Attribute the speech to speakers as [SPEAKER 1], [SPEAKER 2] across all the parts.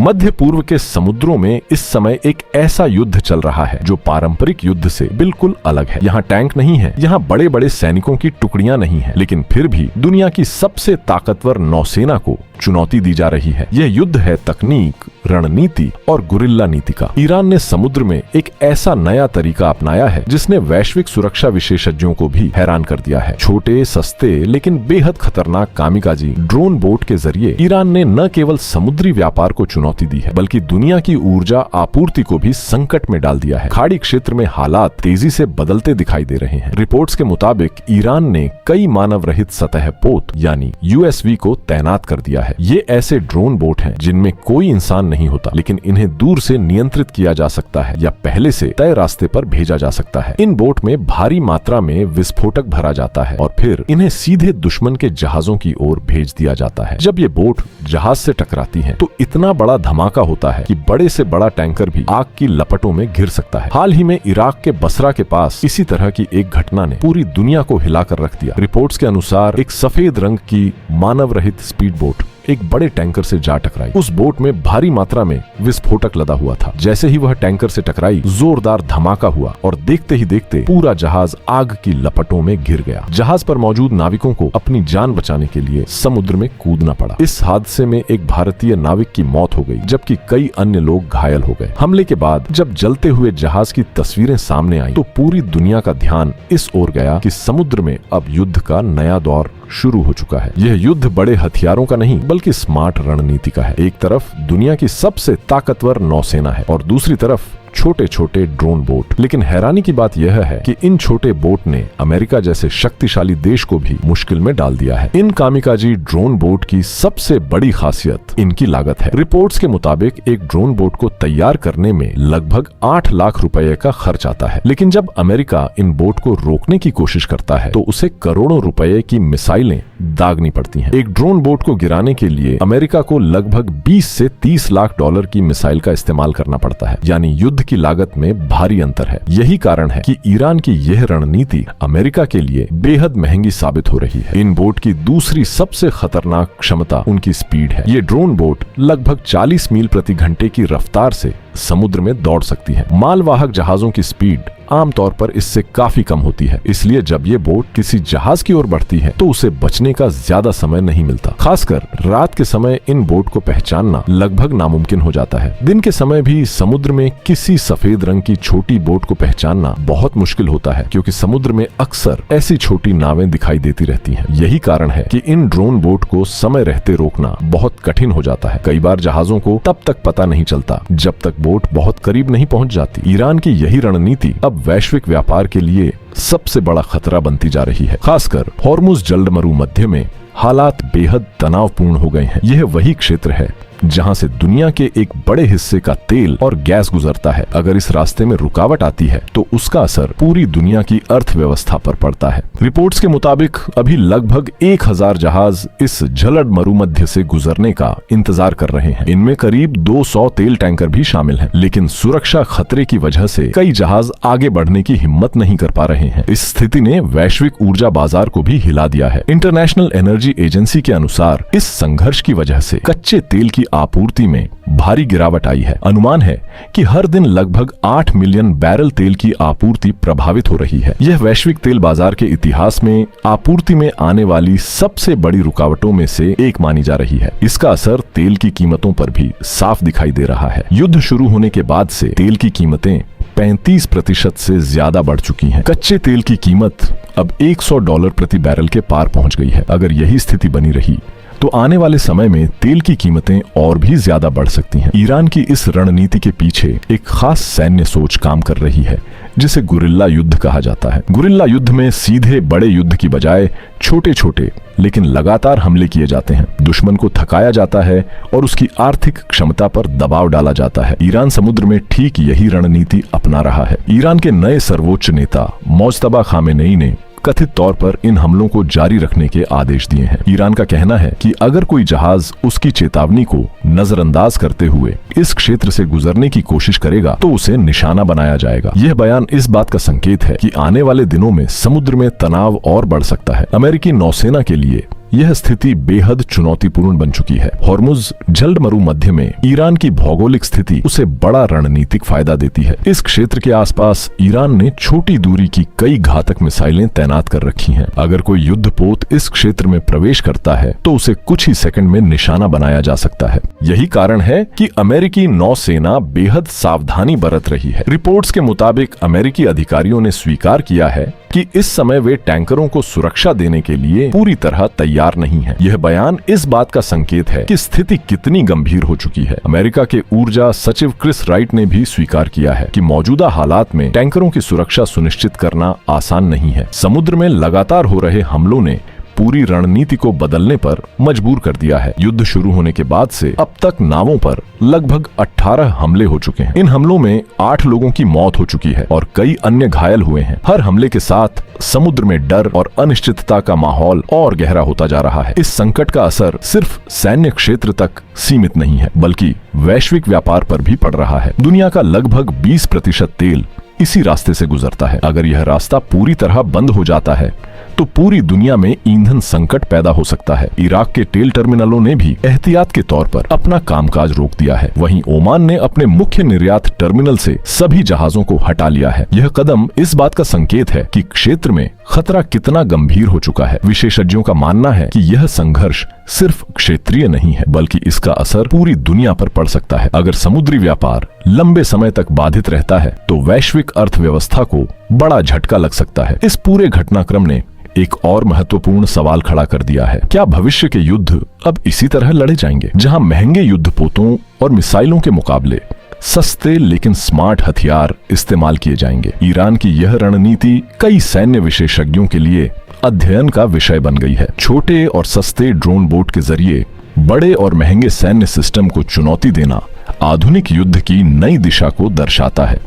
[SPEAKER 1] मध्य पूर्व के समुद्रों में इस समय एक ऐसा युद्ध चल रहा है जो पारंपरिक युद्ध से बिल्कुल अलग है। यहाँ टैंक नहीं है, यहाँ बड़े बड़े सैनिकों की टुकड़ियां नहीं है, लेकिन फिर भी दुनिया की सबसे ताकतवर नौसेना को चुनौती दी जा रही है। यह युद्ध है तकनीक, रणनीति और गुरिल्ला नीति का। ईरान ने समुद्र में एक ऐसा नया तरीका अपनाया है जिसने वैश्विक सुरक्षा विशेषज्ञों को भी हैरान कर दिया है। छोटे, सस्ते लेकिन बेहद खतरनाक कामिकाजी ड्रोन बोट के जरिए ईरान ने न केवल समुद्री व्यापार को चुनौती दी है बल्कि दुनिया की ऊर्जा आपूर्ति को भी संकट में डाल दिया है। खाड़ी क्षेत्र में हालात तेजी से बदलते दिखाई दे रहे हैं। रिपोर्ट्स के मुताबिक ईरान ने कई मानव रहित सतह पोत यानी USV को तैनात कर दिया है। ये ऐसे ड्रोन बोट हैं जिनमें कोई इंसान नहीं होता, लेकिन इन्हें दूर से नियंत्रित किया जा सकता है या पहले से तय रास्ते पर भेजा जा सकता है। इन बोट में भारी मात्रा में विस्फोटक भरा जाता है और फिर इन्हें सीधे दुश्मन के जहाजों की ओर भेज दिया जाता है। जब ये बोट जहाज से टकराती हैं, तो इतना बड़ा धमाका होता है कि बड़े से बड़ा टैंकर भी आग की लपटों में घिर सकता है। हाल ही में इराक के बसरा के पास इसी तरह की एक घटना ने पूरी दुनिया को हिलाकर रख दिया। रिपोर्ट्स के अनुसार एक सफेद रंग की मानव रहित स्पीड बोट एक बड़े टैंकर से जा टकराई। उस बोट में भारी मात्रा में विस्फोटक लदा हुआ था। जैसे ही वह टैंकर से टकराई, जोरदार धमाका हुआ और देखते ही देखते पूरा जहाज आग की लपटों में घिर गया। जहाज पर मौजूद नाविकों को अपनी जान बचाने के लिए समुद्र में कूदना पड़ा। इस हादसे में एक भारतीय नाविक की मौत हो गई, जबकि कई अन्य लोग घायल हो गए। हमले के बाद जब जलते हुए जहाज की तस्वीरें सामने आई, तो पूरी दुनिया का ध्यान इस ओर गया कि समुद्र में अब युद्ध का नया दौर शुरू हो चुका है। यह युद्ध बड़े हथियारों का नहीं बल्कि स्मार्ट रणनीति का है। एक तरफ दुनिया की सबसे ताकतवर नौसेना है और दूसरी तरफ छोटे छोटे ड्रोन बोट। लेकिन हैरानी की बात यह है कि इन छोटे बोट ने अमेरिका जैसे शक्तिशाली देश को भी मुश्किल में डाल दिया है। इन कामिकाजी ड्रोन बोट की सबसे बड़ी खासियत इनकी लागत है। रिपोर्ट्स के मुताबिक एक ड्रोन बोट को तैयार करने में लगभग 8 लाख रुपए का खर्च आता है। लेकिन जब अमेरिका इन बोट को रोकने की कोशिश करता है, तो उसे करोड़ों रुपए की मिसाइलें दागनी पड़ती हैं। एक ड्रोन बोट को गिराने के लिए अमेरिका को लगभग 20 से 30 लाख डॉलर की मिसाइल का इस्तेमाल करना पड़ता है, यानी युद्ध की लागत में भारी अंतर है। यही कारण है कि ईरान की यह रणनीति अमेरिका के लिए बेहद महंगी साबित हो रही है। इन बोट की दूसरी सबसे खतरनाक क्षमता उनकी स्पीड है। ये ड्रोन बोट लगभग 40 मील प्रति घंटे की रफ्तार से समुद्र में दौड़ सकती है। मालवाहक जहाजों की स्पीड आमतौर पर इससे काफी कम होती है, इसलिए जब ये बोट किसी जहाज की ओर बढ़ती है तो उसे बचने का ज्यादा समय नहीं मिलता। खासकर रात के समय इन बोट को पहचानना लगभग नामुमकिन हो जाता है। दिन के समय भी समुद्र में किसी सफेद रंग की छोटी बोट को पहचानना बहुत मुश्किल होता है, क्योंकि समुद्र में अक्सर ऐसी छोटी नावें दिखाई देती रहती हैं। यही कारण है कि इन ड्रोन बोट को समय रहते रोकना बहुत कठिन हो जाता है। कई बार जहाजों को तब तक पता नहीं चलता जब तक बोट बहुत करीब नहीं पहुंच जाती। ईरान की यही रणनीति अब वैश्विक व्यापार के लिए सबसे बड़ा खतरा बनती जा रही है। खासकर हॉर्मुज जलमरू मध्य में हालात बेहद तनावपूर्ण हो गए हैं। यह वही क्षेत्र है जहां से दुनिया के एक बड़े हिस्से का तेल और गैस गुजरता है। अगर इस रास्ते में रुकावट आती है तो उसका असर पूरी दुनिया की अर्थव्यवस्था पर पड़ता है। रिपोर्ट्स के मुताबिक अभी लगभग 1000 जहाज इस झलड़ मरुमध्य से गुजरने का इंतजार कर रहे हैं। इनमें करीब 200 तेल टैंकर भी शामिल हैं, लेकिन सुरक्षा खतरे की वजह से कई जहाज आगे बढ़ने की हिम्मत नहीं कर पा रहे हैं। इस स्थिति ने वैश्विक ऊर्जा बाजार को भी हिला दिया है। इंटरनेशनल एनर्जी एजेंसी के अनुसार इस संघर्ष की वजह से कच्चे तेल की आपूर्ति में भारी गिरावट आई है। अनुमान है कि हर दिन लगभग 8 मिलियन बैरल तेल की आपूर्ति प्रभावित हो रही है। यह वैश्विक तेल बाजार के इतिहास में आपूर्ति में आने वाली सबसे बड़ी रुकावटों में से एक मानी जा रही है। इसका असर तेल की कीमतों पर भी साफ दिखाई दे रहा है। युद्ध शुरू होने के बाद से तेल की कीमतें 35% से ज्यादा बढ़ चुकी हैं। कच्चे तेल की कीमत अब $100 प्रति बैरल के पार पहुंच गई है। अगर यही स्थिति बनी रही तो आने वाले समय में तेल की कीमतें और भी ज्यादा बढ़ सकती हैं। ईरान की इस रणनीति के पीछे एक खास सैन्य सोच काम कर रही है, जिसे गुरिल्ला युद्ध कहा जाता है। गुरिल्ला युद्ध में सीधे बड़े युद्ध की बजाय छोटे छोटे लेकिन लगातार हमले किए जाते हैं। दुश्मन को थकाया जाता है और उसकी आर्थिक क्षमता पर दबाव डाला जाता है। ईरान समुद्र में ठीक यही रणनीति अपना रहा है। ईरान के नए सर्वोच्च नेता मोज्तबा खामेनेई ने कथित तौर पर इन हमलों को जारी रखने के आदेश दिए हैं। ईरान का कहना है कि अगर कोई जहाज उसकी चेतावनी को नजरअंदाज करते हुए इस क्षेत्र से गुजरने की कोशिश करेगा तो उसे निशाना बनाया जाएगा। यह बयान इस बात का संकेत है कि आने वाले दिनों में समुद्र में तनाव और बढ़ सकता है। अमेरिकी नौसेना के लिए यह स्थिति बेहद चुनौतीपूर्ण बन चुकी है। हॉर्मुज जलमरु मध्य में ईरान की भौगोलिक स्थिति उसे बड़ा रणनीतिक फायदा देती है। इस क्षेत्र के आसपास ईरान ने छोटी दूरी की कई घातक मिसाइलें तैनात कर रखी हैं। अगर कोई युद्धपोत इस क्षेत्र में प्रवेश करता है तो उसे कुछ ही सेकंड में निशाना बनाया जा सकता है। यही कारण है कि अमेरिकी नौसेना बेहद सावधानी बरत रही है। रिपोर्ट्स के मुताबिक अमेरिकी अधिकारियों ने स्वीकार किया है कि इस समय वे टैंकरों को सुरक्षा देने के लिए पूरी तरह तैयार नहीं है। यह बयान इस बात का संकेत है कि स्थिति कितनी गंभीर हो चुकी है। अमेरिका के ऊर्जा सचिव क्रिस राइट ने भी स्वीकार किया है कि मौजूदा हालात में टैंकरों की सुरक्षा सुनिश्चित करना आसान नहीं है। समुद्र में लगातार हो रहे हमलों ने पूरी रणनीति को बदलने पर मजबूर कर दिया है। युद्ध शुरू होने के बाद से अब तक नावों पर लगभग 18 हमले हो चुके हैं। इन हमलों में 8 लोगों की मौत हो चुकी है और कई अन्य घायल हुए हैं। हर हमले के साथ समुद्र में डर और अनिश्चितता का माहौल और गहरा होता जा रहा है। इस संकट का असर सिर्फ सैन्य क्षेत्र तक सीमित नहीं है, बल्कि वैश्विक व्यापार पर भी पड़ रहा है। दुनिया का लगभग 20% तेल इसी रास्ते से गुजरता है। अगर यह रास्ता पूरी तरह बंद हो जाता है तो पूरी दुनिया में ईंधन संकट पैदा हो सकता है। इराक के तेल टर्मिनलों ने भी एहतियात के तौर पर अपना कामकाज रोक दिया है। वहीं ओमान ने अपने मुख्य निर्यात टर्मिनल से सभी जहाजों को हटा लिया है। यह कदम इस बात का संकेत है कि क्षेत्र में खतरा कितना गंभीर हो चुका है। विशेषज्ञों का मानना है कि यह संघर्ष सिर्फ क्षेत्रीय नहीं है, बल्कि इसका असर पूरी दुनिया पर पड़ सकता है। अगर समुद्री व्यापार लंबे समय तक बाधित रहता है तो वैश्विक अर्थव्यवस्था को बड़ा झटका लग सकता है। इस पूरे घटनाक्रम ने एक और महत्वपूर्ण सवाल खड़ा कर दिया है। क्या भविष्य के युद्ध अब इसी तरह लड़े जाएंगे, जहां महंगे युद्धपोतों और मिसाइलों के मुकाबले सस्ते लेकिन स्मार्ट हथियार इस्तेमाल किए जाएंगे? ईरान की यह रणनीति कई सैन्य विशेषज्ञों के लिए अध्ययन का विषय बन गई है। छोटे और सस्ते ड्रोन बोट के जरिए बड़े और महंगे सैन्य सिस्टम को चुनौती देना आधुनिक युद्ध की नई दिशा को दर्शाता है।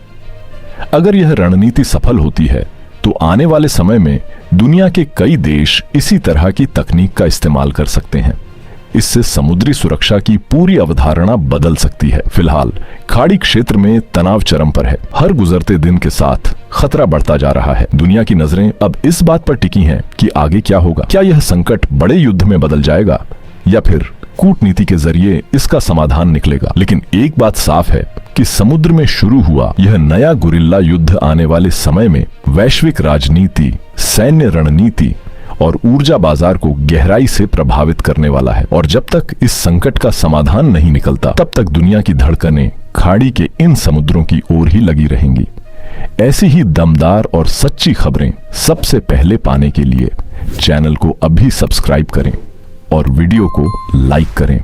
[SPEAKER 1] अगर यह रणनीति सफल होती है तो आने वाले समय में दुनिया के कई देश इसी तरह की तकनीक का इस्तेमाल कर सकते हैं। इससे समुद्री सुरक्षा की पूरी अवधारणा बदल सकती है। फिलहाल खाड़ी क्षेत्र में तनाव चरम पर है। हर गुजरते दिन के साथ खतरा बढ़ता जा रहा है। दुनिया की नजरें अब इस बात पर टिकी हैं कि आगे क्या होगा। क्या यह संकट बड़े युद्ध में बदल जाएगा या फिर कूटनीति के जरिए इसका समाधान निकलेगा? लेकिन एक बात साफ है कि समुद्र में शुरू हुआ यह नया गुरिल्ला युद्ध आने वाले समय में वैश्विक राजनीति, सैन्य रणनीति और ऊर्जा बाजार को गहराई से प्रभावित करने वाला है। और जब तक इस संकट का समाधान नहीं निकलता, तब तक दुनिया की धड़कनें खाड़ी के इन समुद्रों की ओर ही लगी रहेंगी। ऐसी ही दमदार और सच्ची खबरें सबसे पहले पाने के लिए चैनल को अभी सब्सक्राइब करें और वीडियो को लाइक करें।